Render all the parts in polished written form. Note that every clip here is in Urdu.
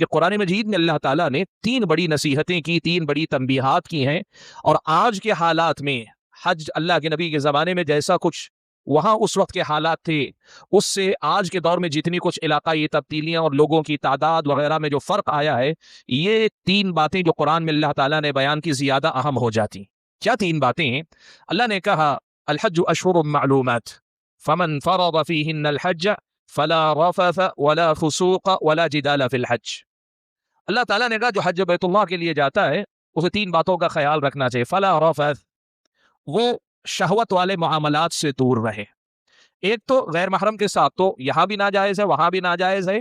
کہ قرآن مجید میں اللہ تعالیٰ نے 3 بڑی نصیحتیں کی، 3 بڑی تنبیہات کی ہیں، اور آج کے حالات میں حج اللہ کے نبی کے زمانے میں جیسا کچھ وہاں اس وقت کے حالات تھے، اس سے آج کے دور میں جتنی کچھ علاقائی تبدیلیاں اور لوگوں کی تعداد وغیرہ میں جو فرق آیا ہے، یہ 3 باتیں جو قرآن میں اللہ تعالیٰ نے بیان کی زیادہ اہم ہو جاتی۔ کیا 3 باتیں ہیں؟ اللہ نے کہا الحج اشہر معلومات فمن فرض فیہن الحج فلا رفث ولا فسوق ولا جدال فی الحج۔ اللہ تعالیٰ نے کہا جو حج بیت اللہ کے لیے جاتا ہے اسے 3 باتوں کا خیال رکھنا چاہیے۔ فلا رفث، وہ شہوت والے معاملات سے دور رہے۔ ایک تو غیر محرم کے ساتھ تو یہاں بھی ناجائز ہے، وہاں بھی ناجائز ہے،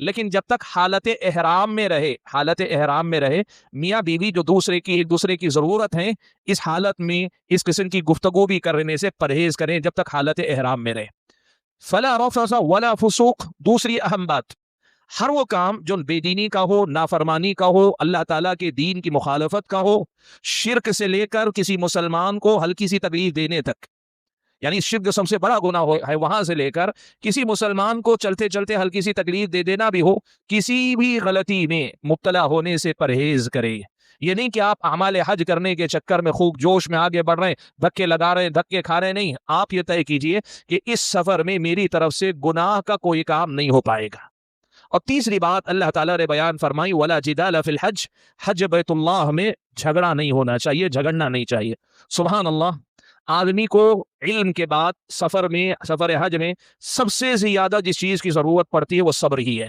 لیکن جب تک حالت احرام میں رہے میاں بیوی جو ایک دوسرے کی ضرورت ہے، اس حالت میں اس قسم کی گفتگو بھی کرنے سے پرہیز کریں جب تک حالت احرام میں رہے۔ فلا رفث ولا فسوق، دوسری اہم بات، ہر وہ کام جو بے دینی کا ہو، نافرمانی کا ہو، اللہ تعالیٰ کے دین کی مخالفت کا ہو، شرک سے لے کر کسی مسلمان کو ہلکی سی تکلیف دینے تک، یعنی شرک جو سب سے بڑا گناہ ہے وہاں سے لے کر کسی مسلمان کو چلتے چلتے ہلکی سی تکلیف دے دینا بھی ہو، کسی بھی غلطی میں مبتلا ہونے سے پرہیز کرے۔ یہ نہیں کہ آپ اعمال حج کرنے کے چکر میں خوب جوش میں آگے بڑھ رہے ہیں، دھکے لگا رہے ہیں، دھکے کھا رہے ہیں، نہیں، آپ یہ طے کیجئے کہ اس سفر میں میری طرف سے گناہ کا کوئی کام نہیں ہو پائے گا۔ اور تیسری بات اللہ تعالیٰ نے بیان فرمائی ولا جدال فی الحج، حج بیت اللہ میں جھگڑا نہیں ہونا چاہیے، جھگڑنا نہیں چاہیے۔ سبحان اللہ، آدمی کو علم کے بعد سفر حج میں سب سے زیادہ جس چیز کی ضرورت پڑتی ہے وہ صبر ہی ہے۔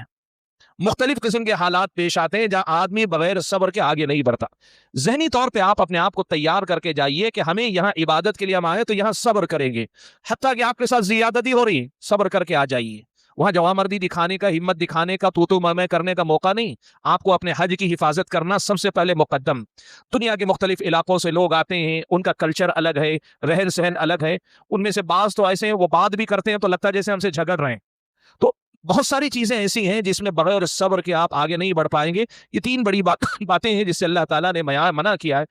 مختلف قسم کے حالات پیش آتے ہیں جہاں آدمی بغیر صبر کے آگے نہیں بڑھتا۔ ذہنی طور پہ آپ اپنے آپ کو تیار کر کے جائیے کہ ہمیں یہاں عبادت کے لیے ہم آئے تو یہاں صبر کریں گے، حتیٰ کہ آپ کے ساتھ زیادتی ہو رہی، صبر کر کے آ جائیے۔ وہاں جوامردی دکھانے کا، ہمت دکھانے کا، تو میں کرنے کا موقع نہیں۔ آپ کو اپنے حج کی حفاظت کرنا سب سے پہلے مقدم۔ دنیا کے مختلف علاقوں سے لوگ آتے ہیں، ان کا کلچر الگ ہے، رہن سہن الگ ہے، ان میں سے بعض تو ایسے ہیں وہ بات بھی کرتے ہیں تو لگتا ہے جیسے ہم سے جھگڑ رہے ہیں۔ تو بہت ساری چیزیں ایسی ہیں جس میں بغیر صبر کے آپ آگے نہیں بڑھ پائیں گے۔ یہ 3 بڑی باتیں ہیں جس سے اللہ تعالیٰ نے منع کیا ہے۔